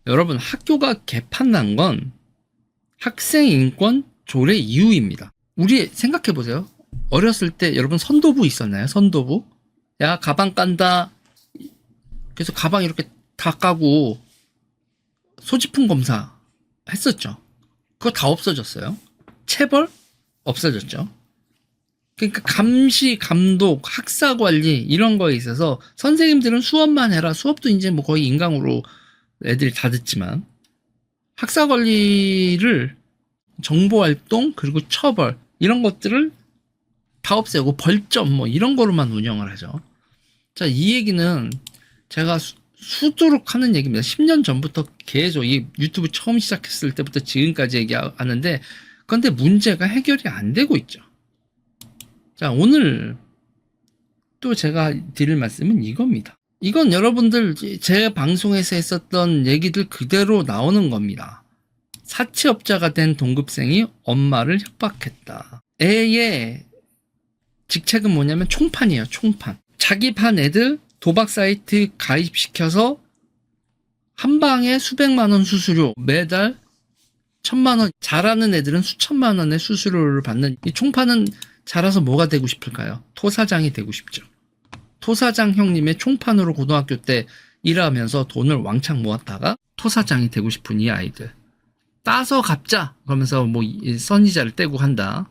여러분, 학교가 개판난 건 학생 인권 조례 이후입니다. 우리 생각해보세요. 어렸을 때 여러분 선도부 있었나요? 선도부? 야, 가방 깐다. 그래서 가방 이렇게 다 까고 소지품 검사 했었죠. 그거 다 없어졌어요. 체벌? 없어졌죠. 그러니까 감시, 감독, 학사 관리 이런 거에 있어서 선생님들은 수업만 해라. 수업도 이제 뭐 거의 인강으로 애들이 다 듣지만 학사 관리를 정보 활동 그리고 처벌 이런 것들을 다 없애고 벌점 뭐 이런 거로만 운영을 하죠. 자, 이 얘기는 제가 수두룩 하는 얘기입니다. 10년 전부터 계속 이 유튜브 처음 시작했을 때부터 지금까지 얘기하는데 그런데 문제가 해결이 안 되고 있죠. 자, 오늘 또 제가 드릴 말씀은 이겁니다. 이건 여러분들 제 방송에서 했었던 얘기들 그대로 나오는 겁니다. 사채업자가 된 동급생이 엄마를 협박했다. 애의 직책은 뭐냐면 총판이에요. 총판. 자기 반 애들 도박 사이트 가입시켜서 한 방에 수백만 원 수수료, 매달 1,000만 원, 잘하는 애들은 수천만 원의 수수료를 받는 이 총판은 자라서 뭐가 되고 싶을까요? 토사장이 되고 싶죠. 토사장 형님의 총판으로 고등학교 때 일하면서 돈을 왕창 모았다가 토사장이 되고 싶은 이 아이들. 따서 갚자! 그러면서 뭐 선이자를 떼고 한다.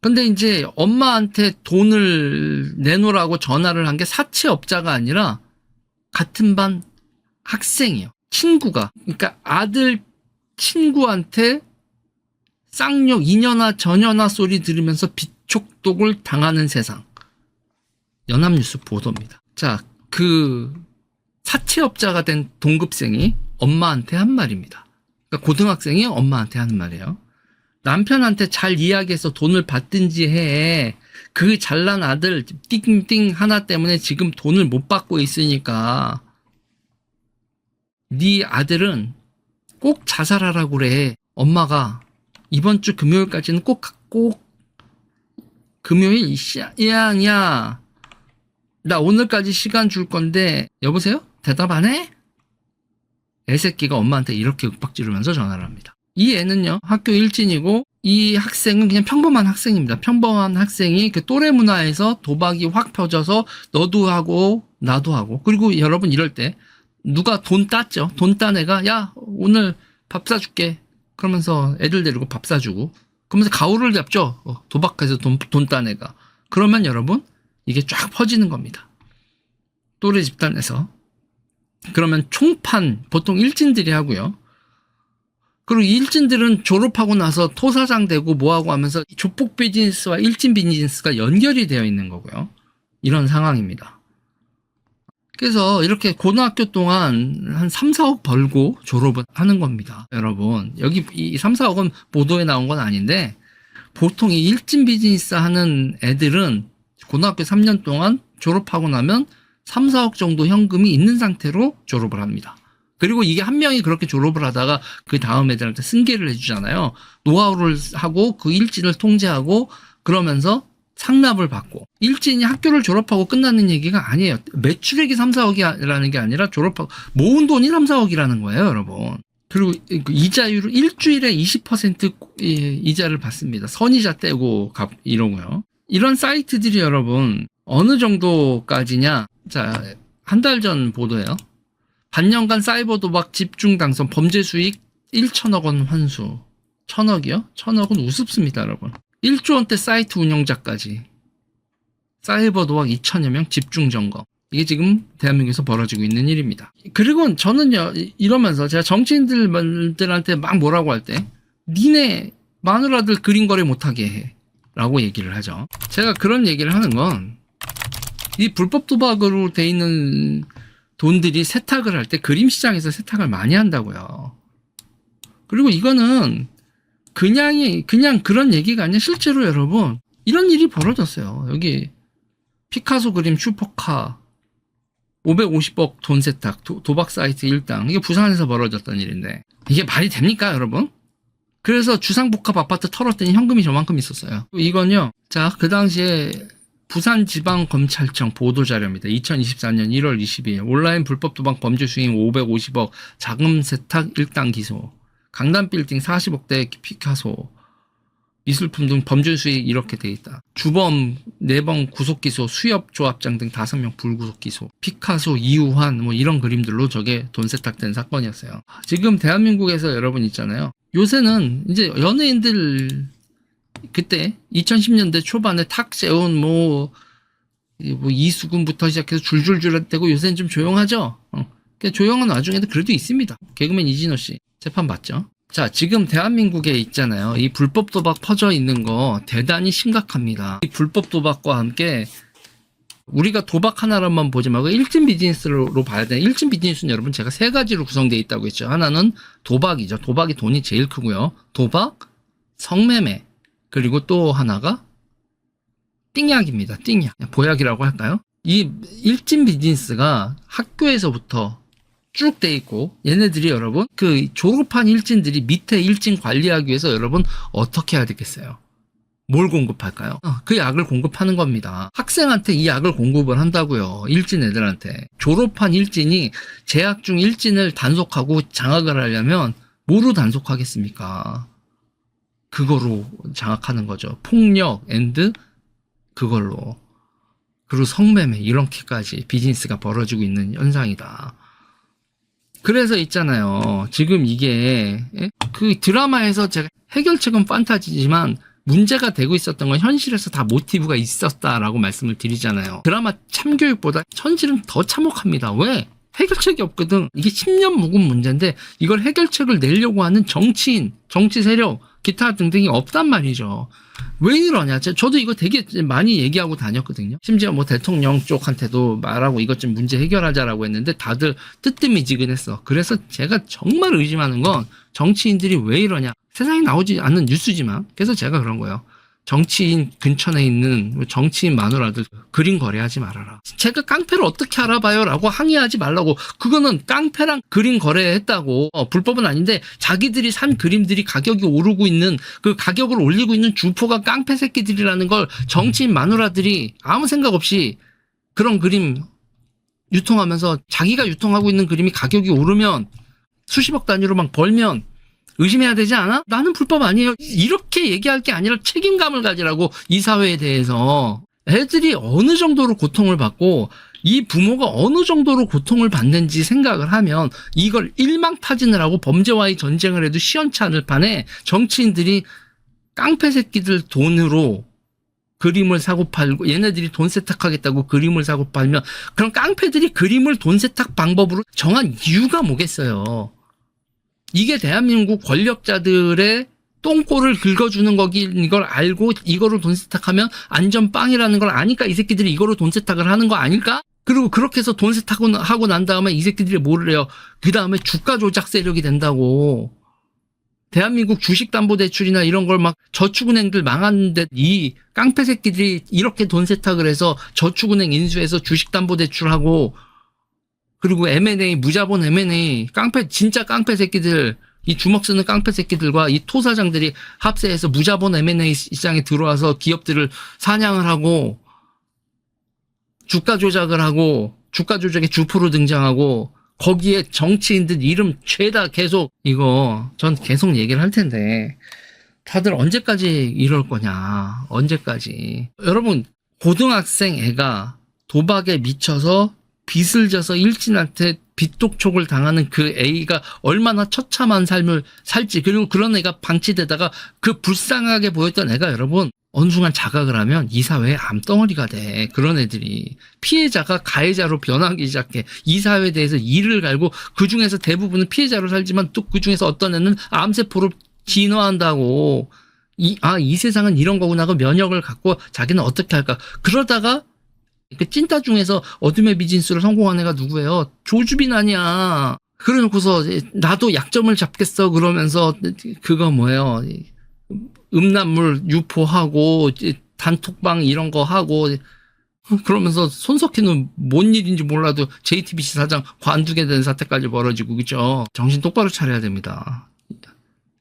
근데 이제 엄마한테 돈을 내놓으라고 전화를 한 게 사채업자가 아니라 같은 반 학생이에요. 친구가. 그러니까 아들 친구한테 쌍욕, 이년아 저년아 소리 들으면서 비촉독을 당하는 세상. 연합뉴스 보도입니다. 자, 그 사채업자가 된 동급생이 엄마한테 한 말입니다. 그러니까 고등학생이 엄마한테 하는 말이에요. 남편한테 잘 이야기해서 돈을 받든지 해. 그 잘난 아들 띵띵 하나 때문에 지금 돈을 못 받고 있으니까 네 아들은 꼭 자살하라고 그래. 엄마가 이번 주 금요일까지는 꼭 금요일 야 나 오늘까지 시간 줄 건데 여보세요? 대답 안 해? 애새끼가 엄마한테 이렇게 윽박 지르면서 전화를 합니다. 이 애는요 학교 일진이고 이 학생은 그냥 평범한 학생입니다. 평범한 학생이 그 또래 문화에서 도박이 확 펴져서 너도 하고 나도 하고 그리고 여러분 이럴 때 누가 돈 땄죠. 돈 딴 애가 야 오늘 밥 사줄게 그러면서 애들 데리고 밥 사주고 그러면서 가오를 잡죠. 도박해서 돈 딴 애가. 그러면 여러분 이게 쫙 퍼지는 겁니다. 또래 집단에서. 그러면 총판 보통 일진들이 하고요. 그리고 일진들은 졸업하고 나서 토사장 되고 뭐하고 하면서 조폭 비즈니스와 일진 비즈니스가 연결이 되어 있는 거고요. 이런 상황입니다. 그래서 이렇게 고등학교 동안 한 3, 4억 벌고 졸업을 하는 겁니다. 여러분 여기 이 3, 4억은 보도에 나온 건 아닌데 보통 이 일진 비즈니스 하는 애들은 고등학교 3년 동안 졸업하고 나면 3, 4억 정도 현금이 있는 상태로 졸업을 합니다. 그리고 이게 한 명이 그렇게 졸업을 하다가 그 다음 애들한테 승계를 해주잖아요. 노하우를 하고 그 일진을 통제하고 그러면서 상납을 받고 일진이 학교를 졸업하고 끝나는 얘기가 아니에요. 매출액이 3, 4억이라는 게 아니라 졸업하고 모은 돈이 3, 4억이라는 거예요, 여러분. 그리고 이자율을 일주일에 20% 이자를 받습니다. 선이자 떼고 이러고요. 이런 사이트들이 여러분 어느 정도까지냐? 자, 한 달 전 보도예요. 반년간 사이버 도박 집중 당선 범죄 수익 1천억 원 환수. 1,000억이요? 1,000억은 우습습니다, 여러분. 1조 원대 사이트 운영자까지. 사이버 도박 2천여 명 집중 점검. 이게 지금 대한민국에서 벌어지고 있는 일입니다. 그리고 저는요, 이러면서 제가 정치인들한테 막 뭐라고 할 때, 니네 마누라들 그림 거래 못하게 해. 라고 얘기를 하죠. 제가 그런 얘기를 하는 건, 이 불법 도박으로 돼 있는 돈들이 세탁을 할 때 그림 시장에서 세탁을 많이 한다고요. 그리고 이거는 그냥 그런 얘기가 아니라 실제로 여러분 이런 일이 벌어졌어요. 여기 피카소 그림 슈퍼카 550억 돈 세탁 도박 사이트 일당 이게 부산에서 벌어졌던 일인데 이게 말이 됩니까 여러분? 그래서 주상복합 아파트 털었더니 현금이 저만큼 있었어요. 이건요. 자, 그 당시에 부산지방검찰청 보도자료입니다. 2024년 1월 22일 온라인 불법 도박 범죄 수익 550억 자금 세탁 1당 기소. 강남빌딩 40억대 피카소. 미술품 등 범죄 수익 이렇게 돼 있다. 주범 4번 구속기소, 수협조합장 등 5명 불구속 기소. 피카소, 이우환 뭐 이런 그림들로 저게 돈 세탁된 사건이었어요. 지금 대한민국에서 여러분 있잖아요. 요새는 이제 연예인들 그때 2010년대 초반에 탁 세운 뭐 이수근부터 시작해서 줄줄줄 되고 요새는 좀 조용하죠. 조용한 와중에도 그래도 있습니다. 개그맨 이진호 씨 재판 받죠. 자, 지금 대한민국에 있잖아요. 이 불법 도박 퍼져 있는 거 대단히 심각합니다. 이 불법 도박과 함께 우리가 도박 하나로만 보지 말고 일진 비즈니스로 봐야 돼요. 일진 비즈니스는 여러분 제가 3가지로 구성되어 있다고 했죠. 하나는 도박이죠. 도박이 돈이 제일 크고요. 도박, 성매매, 그리고 또 하나가 띵약입니다. 띵약. 보약이라고 할까요? 이 일진 비즈니스가 학교에서부터 쭉 돼 있고 얘네들이 여러분 그 졸업한 일진들이 밑에 일진 관리하기 위해서 여러분 어떻게 해야 되겠어요? 뭘 공급할까요? 그 약을 공급하는 겁니다. 학생한테 이 약을 공급을 한다고요. 일진 애들한테. 졸업한 일진이 재학 중 일진을 단속하고 장악을 하려면 뭐로 단속하겠습니까? 그거로 장악하는 거죠. 폭력 앤드 그걸로. 그리고 성매매 이렇게까지 비즈니스가 벌어지고 있는 현상이다. 그래서 있잖아요. 지금 이게 그 드라마에서 제가 해결책은 판타지지만 문제가 되고 있었던 건 현실에서 다 모티브가 있었다라고 말씀을 드리잖아요. 드라마 참교육보다 현실은 더 참혹합니다. 왜? 해결책이 없거든. 이게 10년 묵은 문제인데 이걸 해결책을 내려고 하는 정치인, 정치 세력, 기타 등등이 없단 말이죠. 왜 이러냐? 저도 이거 되게 많이 얘기하고 다녔거든요. 심지어 뭐 대통령 쪽한테도 말하고 이것 좀 문제 해결하자라고 했는데 다들 뜨뜻미지근했어. 그래서 제가 정말 의심하는 건 정치인들이 왜 이러냐? 세상에 나오지 않는 뉴스지만 그래서 제가 그런 거예요. 정치인 근처에 있는 정치인 마누라들 그림 거래하지 말아라. 제가 깡패를 어떻게 알아봐요? 라고 항의하지 말라고. 그거는 깡패랑 그림 거래했다고. 불법은 아닌데 자기들이 산 그림들이 가격이 오르고 있는 그 가격을 올리고 있는 주포가 깡패 새끼들이라는 걸 정치인 마누라들이 아무 생각 없이 그런 그림 유통하면서 자기가 유통하고 있는 그림이 가격이 오르면 수십억 단위로 막 벌면 의심해야 되지 않아? 나는 불법 아니에요. 이렇게 얘기할 게 아니라 책임감을 가지라고 이 사회에 대해서. 애들이 어느 정도로 고통을 받고 이 부모가 어느 정도로 고통을 받는지 생각을 하면 이걸 일망타진을 하고 범죄와의 전쟁을 해도 시원치 않을 판에 정치인들이 깡패 새끼들 돈으로 그림을 사고 팔고 얘네들이 돈 세탁하겠다고 그림을 사고 팔면 그럼 깡패들이 그림을 돈 세탁 방법으로 정한 이유가 뭐겠어요? 이게 대한민국 권력자들의 똥꼬를 긁어주는 거긴 걸 알고 이거로 돈 세탁하면 안전빵이라는 걸 아니까 이 새끼들이 이거로 돈 세탁을 하는 거 아닐까? 그리고 그렇게 해서 돈 세탁하고 난 다음에 이 새끼들이 뭐를 해요? 그 다음에 주가 조작 세력이 된다고. 대한민국 주식담보대출이나 이런 걸 막 저축은행들 망하는데 이 깡패 새끼들이 이렇게 돈 세탁을 해서 저축은행 인수해서 주식담보대출하고 그리고 M&A, 무자본 M&A, 진짜 깡패 새끼들, 이 주먹 쓰는 깡패 새끼들과 이 토사장들이 합세해서 무자본 M&A 시장에 들어와서 기업들을 사냥을 하고, 주가 조작을 하고, 주가 조작의 주포로 등장하고, 거기에 정치인들 이름 죄다 계속, 이거, 전 계속 얘기를 할 텐데, 다들 언제까지 이럴 거냐, 언제까지. 여러분, 고등학생 애가 도박에 미쳐서 빚을 져서 일진한테 빚독촉을 당하는 그 A가 얼마나 처참한 삶을 살지. 그리고 그런 애가 방치되다가 그 불쌍하게 보였던 애가 여러분 어느 순간 자각을 하면 이 사회의 암덩어리가 돼. 그런 애들이. 피해자가 가해자로 변하기 시작해. 이 사회에 대해서 이를 갈고 그중에서 대부분은 피해자로 살지만 또 그중에서 어떤 애는 암세포로 진화한다고. 이 세상은 이런 거구나 하고 면역을 갖고 자기는 어떻게 할까. 그러다가 그 찐따 중에서 어둠의 비즈니스를 성공한 애가 누구예요? 조주빈 아니야. 그래놓고서 나도 약점을 잡겠어 그러면서 그거 뭐예요? 음란물 유포하고 단톡방 이런 거 하고 그러면서 손석희는 뭔 일인지 몰라도 JTBC 사장 관두게 된 사태까지 벌어지고 그죠? 정신 똑바로 차려야 됩니다.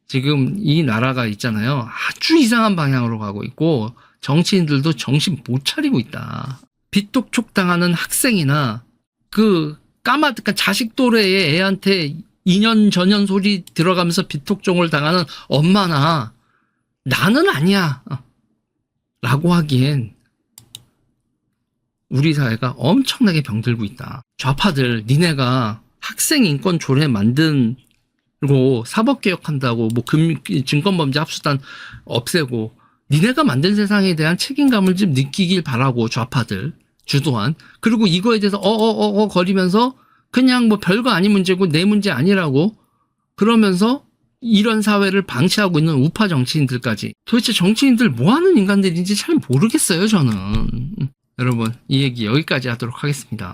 지금 이 나라가 있잖아요. 아주 이상한 방향으로 가고 있고 정치인들도 정신 못 차리고 있다. 빚독촉 당하는 학생이나 그 까마득한 자식 또래의 애한테 2년 전년 소리 들어가면서 빚독촉을 당하는 엄마나 나는 아니야 라고 하기엔 우리 사회가 엄청나게 병들고 있다. 좌파들 니네가 학생인권 조례 만들고 사법개혁한다고 뭐 증권범죄 합수단 없애고 니네가 만든 세상에 대한 책임감을 좀 느끼길 바라고 좌파들 주도한. 그리고 이거에 대해서 거리면서 그냥 뭐 별거 아닌 문제고 내 문제 아니라고 그러면서 이런 사회를 방치하고 있는 우파 정치인들까지. 도대체 정치인들 뭐 하는 인간들인지 잘 모르겠어요, 저는. 여러분, 이 얘기 여기까지 하도록 하겠습니다.